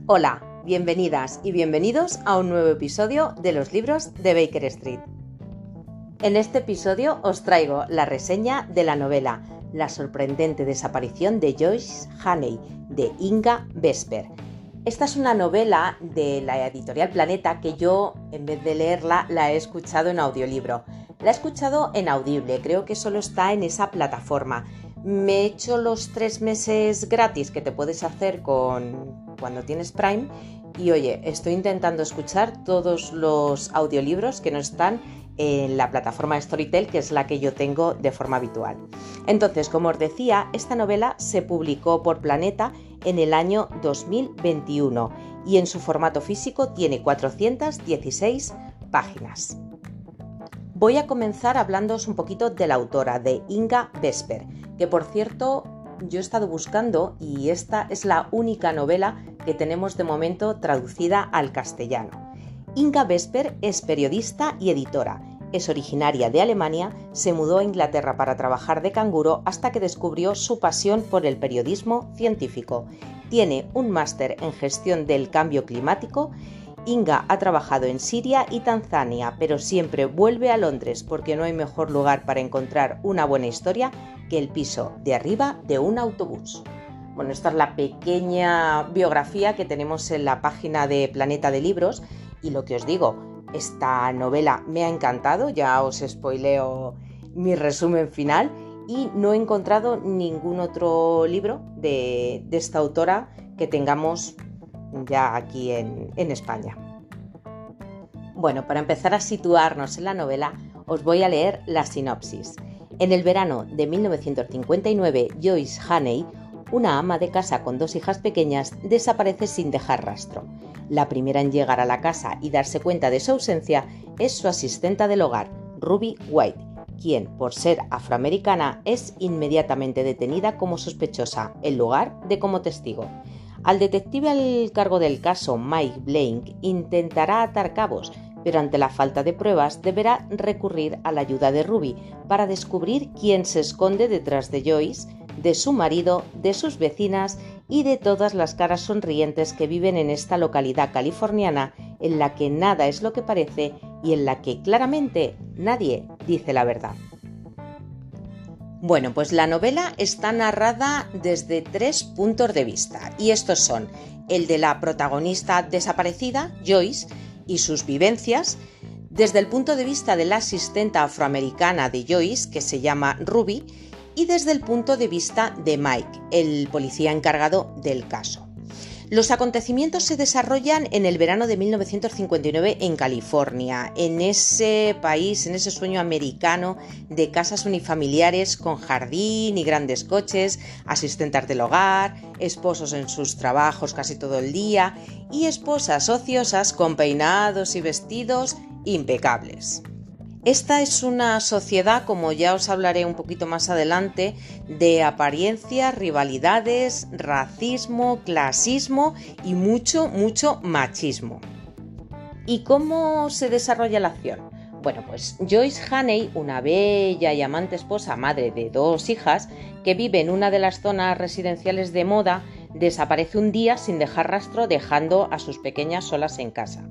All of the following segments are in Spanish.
Hola, bienvenidas y bienvenidos a un nuevo episodio de los libros de Baker Street. En este episodio os traigo la reseña de la novela La sorprendente desaparición de Joyce Haney, de Inga Vesper. Esta es una novela de la editorial Planeta que yo, en vez de leerla, la he escuchado en audiolibro. La he escuchado en Audible, creo que solo está en esa plataforma. Me he hecho los 3 meses gratis que te puedes hacer cuando tienes Prime y oye, estoy intentando escuchar todos los audiolibros que no están en la plataforma Storytel, que es la que yo tengo de forma habitual. Entonces, como os decía, esta novela se publicó por Planeta en el año 2021 y en su formato físico tiene 416 páginas. Voy a comenzar hablándoos un poquito de la autora, de Inga Vesper, que por cierto yo he estado buscando y esta es la única novela que tenemos de momento traducida al castellano. Inga Vesper es periodista y editora. Es originaria de Alemania, se mudó a Inglaterra para trabajar de canguro hasta que descubrió su pasión por el periodismo científico. Tiene un máster en gestión del cambio climático. Inga ha trabajado en Siria y Tanzania, pero siempre vuelve a Londres porque no hay mejor lugar para encontrar una buena historia que el piso de arriba de un autobús. Bueno, esta es la pequeña biografía que tenemos en la página de Planeta de Libros y lo que os digo, esta novela me ha encantado, ya os spoileo mi resumen final y no he encontrado ningún otro libro de esta autora que tengamos ya aquí en España. Bueno, para empezar a situarnos en la novela, os voy a leer la sinopsis. En el verano de 1959, Joyce Haney, una ama de casa con 2 hijas pequeñas, desaparece sin dejar rastro. La primera en llegar a la casa y darse cuenta de su ausencia es su asistenta del hogar, Ruby White, quien, por ser afroamericana, es inmediatamente detenida como sospechosa, en lugar de como testigo. Al detective al cargo del caso, Mike Blank, intentará atar cabos, pero ante la falta de pruebas deberá recurrir a la ayuda de Ruby para descubrir quién se esconde detrás de Joyce, de su marido, de sus vecinas y de todas las caras sonrientes que viven en esta localidad californiana en la que nada es lo que parece y en la que claramente nadie dice la verdad. Bueno, pues la novela está narrada desde 3 puntos de vista y estos son el de la protagonista desaparecida, Joyce, y sus vivencias, desde el punto de vista de la asistenta afroamericana de Joyce, que se llama Ruby, y desde el punto de vista de Mike, el policía encargado del caso. Los acontecimientos se desarrollan en el verano de 1959 en California, en ese país, en ese sueño americano de casas unifamiliares con jardín y grandes coches, asistentes del hogar, esposos en sus trabajos casi todo el día y esposas ociosas con peinados y vestidos impecables. Esta es una sociedad, como ya os hablaré un poquito más adelante, de apariencias, rivalidades, racismo, clasismo y mucho machismo. ¿Y cómo se desarrolla la acción? Bueno, pues Joyce Haney, una bella y amante esposa, madre de 2 hijas, que vive en una de las zonas residenciales de moda, desaparece un día sin dejar rastro, dejando a sus pequeñas solas en casa.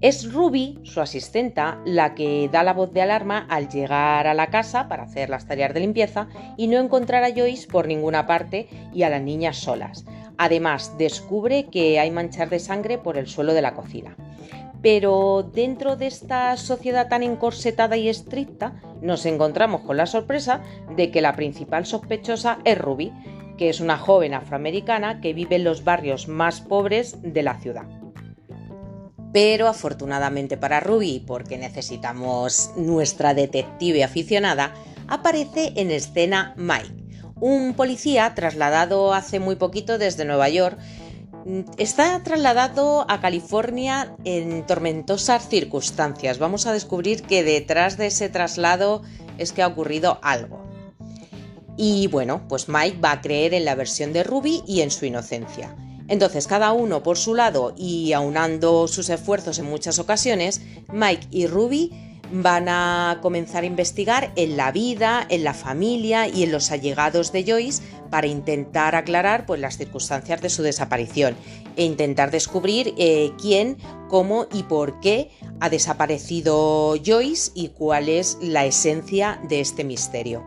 Es Ruby, su asistenta, la que da la voz de alarma al llegar a la casa para hacer las tareas de limpieza y no encontrar a Joyce por ninguna parte y a las niñas solas. Además, descubre que hay manchas de sangre por el suelo de la cocina. Pero dentro de esta sociedad tan encorsetada y estricta, nos encontramos con la sorpresa de que la principal sospechosa es Ruby, que es una joven afroamericana que vive en los barrios más pobres de la ciudad. Pero afortunadamente para Ruby, porque necesitamos nuestra detective aficionada, aparece en escena Mike, un policía trasladado hace muy poquito desde Nueva York. Está trasladado a California en tormentosas circunstancias. Vamos a descubrir que detrás de ese traslado es que ha ocurrido algo. Y bueno, pues Mike va a creer en la versión de Ruby y en su inocencia. Entonces, cada uno por su lado y aunando sus esfuerzos en muchas ocasiones, Mike y Ruby Van a comenzar a investigar en la vida, en la familia y en los allegados de Joyce para intentar aclarar pues, las circunstancias de su desaparición e intentar descubrir quién, cómo y por qué ha desaparecido Joyce y cuál es la esencia de este misterio.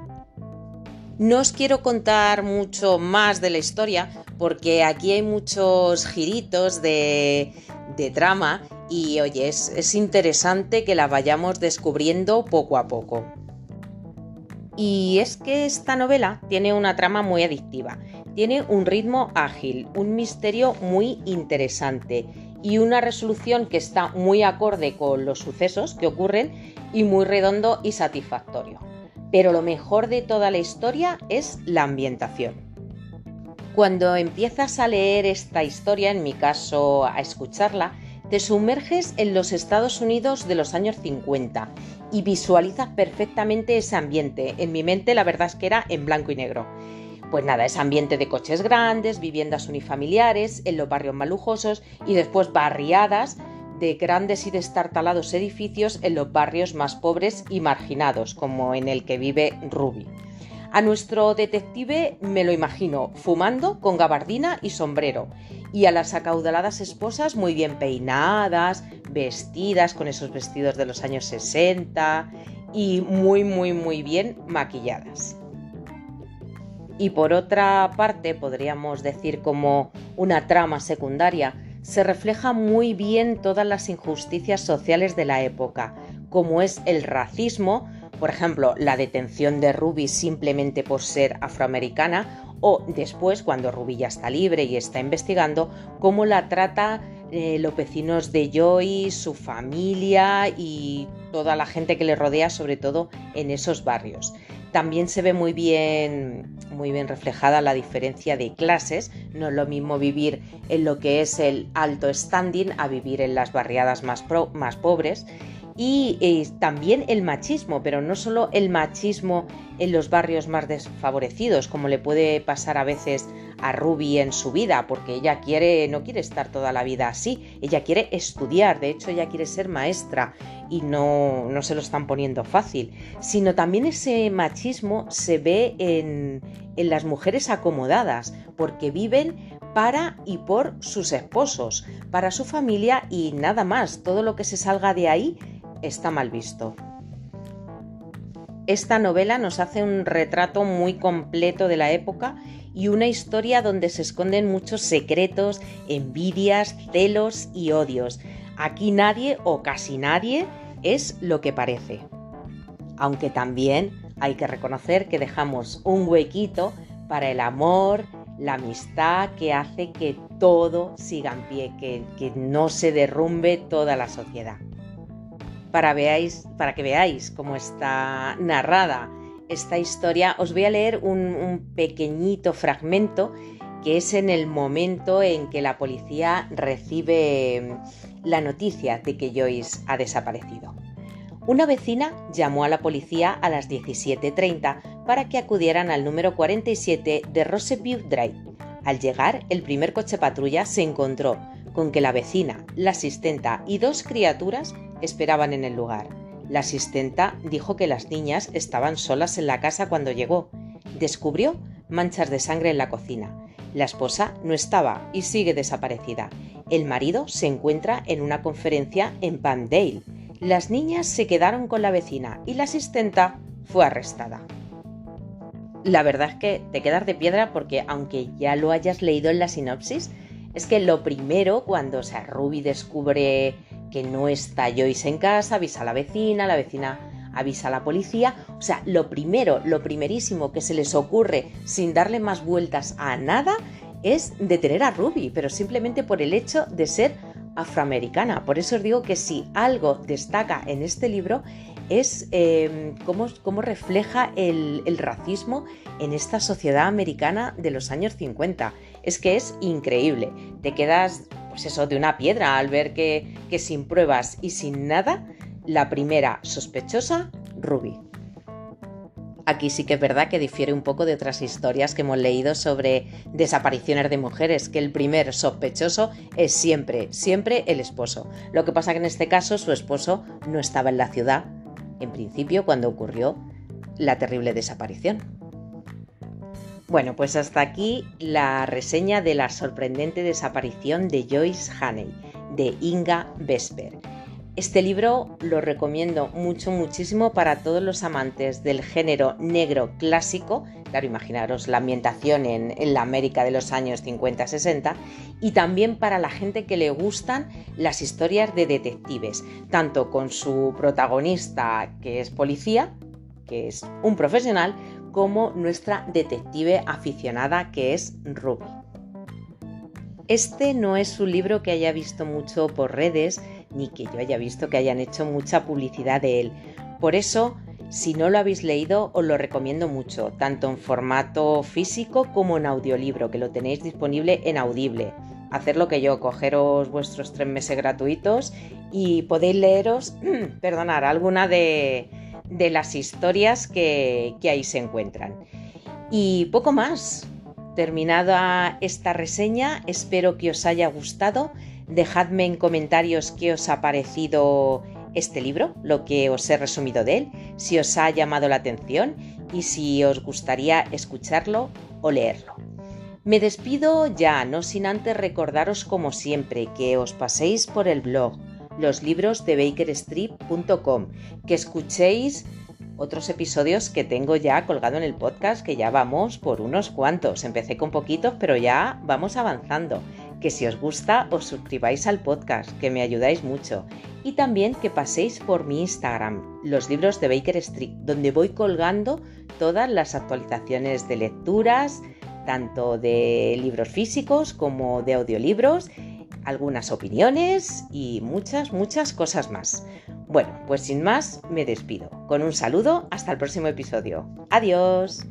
No os quiero contar mucho más de la historia porque aquí hay muchos giritos de trama y oye, es interesante que la vayamos descubriendo poco a poco. Y es que esta novela tiene una trama muy adictiva, tiene un ritmo ágil, un misterio muy interesante y una resolución que está muy acorde con los sucesos que ocurren y muy redondo y satisfactorio. Pero lo mejor de toda la historia es la ambientación. Cuando empiezas a leer esta historia, en mi caso a escucharla, te sumerges en los Estados Unidos de los años 50 y visualizas perfectamente ese ambiente. En mi mente la verdad es que era en blanco y negro. Pues nada, ese ambiente de coches grandes, viviendas unifamiliares, en los barrios más lujosos y después barriadas de grandes y destartalados edificios en los barrios más pobres y marginados, como en el que vive Ruby. A nuestro detective me lo imagino fumando con gabardina y sombrero, y a las acaudaladas esposas muy bien peinadas, vestidas con esos vestidos de los años 60 y muy bien maquilladas. Y por otra parte, podríamos decir como una trama secundaria, se refleja muy bien todas las injusticias sociales de la época, como es el racismo, por ejemplo, la detención de Ruby simplemente por ser afroamericana, o después, cuando Ruby ya está libre y está investigando, cómo la trata los vecinos de Joy, su familia y toda la gente que le rodea, sobre todo en esos barrios. También se ve muy bien reflejada la diferencia de clases. No es lo mismo vivir en lo que es el alto standing a vivir en las barriadas más pobres. Y también el machismo, pero no solo el machismo en los barrios más desfavorecidos, como le puede pasar a veces a Ruby en su vida, porque ella no quiere estar toda la vida así, ella quiere estudiar, de hecho ella quiere ser maestra y no se lo están poniendo fácil, sino también ese machismo se ve en las mujeres acomodadas, porque viven para y por sus esposos, para su familia y nada más, todo lo que se salga de ahí está mal visto. Esta novela nos hace un retrato muy completo de la época y una historia donde se esconden muchos secretos, envidias, celos y odios. Aquí nadie o casi nadie es lo que parece. Aunque también hay que reconocer que dejamos un huequito para el amor, la amistad que hace que todo siga en pie, que no se derrumbe toda la sociedad. Para que veáis cómo está narrada esta historia, os voy a leer un pequeñito fragmento que es en el momento en que la policía recibe la noticia de que Joyce ha desaparecido. Una vecina llamó a la policía a las 17:30 para que acudieran al número 47 de Roseview Drive. Al llegar, el primer coche patrulla se encontró con que la vecina, la asistenta y 2 criaturas esperaban en el lugar. La asistenta dijo que las niñas estaban solas en la casa cuando llegó. Descubrió manchas de sangre en la cocina. La esposa no estaba y sigue desaparecida. El marido se encuentra en una conferencia en Palmdale. Las niñas se quedaron con la vecina y la asistenta fue arrestada. La verdad es que te quedas de piedra porque aunque ya lo hayas leído en la sinopsis, es que lo primero cuando Ruby descubre que no está Joyce en casa, avisa a la vecina avisa a la policía, o sea, lo primerísimo que se les ocurre sin darle más vueltas a nada es detener a Ruby, pero simplemente por el hecho de ser afroamericana. Por eso os digo que si algo destaca en este libro es cómo refleja el racismo en esta sociedad americana de los años 50. Es que es increíble. Te quedas, pues eso, de una piedra al ver que sin pruebas y sin nada, la primera sospechosa, Ruby. Aquí sí que es verdad que difiere un poco de otras historias que hemos leído sobre desapariciones de mujeres, que el primer sospechoso es siempre el esposo. Lo que pasa que en este caso su esposo no estaba en la ciudad en principio cuando ocurrió la terrible desaparición. Bueno, pues hasta aquí la reseña de la sorprendente desaparición de Joyce Haney, de Inga Vesper. Este libro lo recomiendo muchísimo para todos los amantes del género negro clásico. Claro, imaginaros la ambientación en la América de los años 50-60, y también para la gente que le gustan las historias de detectives, tanto con su protagonista, que es policía, que es un profesional, como nuestra detective aficionada, que es Ruby. Este no es un libro que haya visto mucho por redes, ni que yo haya visto que hayan hecho mucha publicidad de él. Por eso, si no lo habéis leído, os lo recomiendo mucho, tanto en formato físico como en audiolibro, que lo tenéis disponible en Audible. Haced lo que yo, cogeros vuestros 3 meses gratuitos y podéis leeros, alguna de las historias que ahí se encuentran. Y poco más. Terminada esta reseña, espero que os haya gustado. Dejadme en comentarios qué os ha parecido este libro, lo que os he resumido de él, si os ha llamado la atención y si os gustaría escucharlo o leerlo. Me despido ya, no sin antes recordaros como siempre que os paséis por el blog loslibros.bakerstreet.com, que escuchéis otros episodios que tengo ya colgado en el podcast, que ya vamos por unos cuantos. Empecé con poquitos, pero ya vamos avanzando. Que si os gusta, os suscribáis al podcast, que me ayudáis mucho. Y también que paséis por mi Instagram, Los Libros de Baker Street, donde voy colgando todas las actualizaciones de lecturas, tanto de libros físicos como de audiolibros, algunas opiniones y muchas cosas más. Bueno, pues sin más, me despido. Con un saludo, hasta el próximo episodio. ¡Adiós!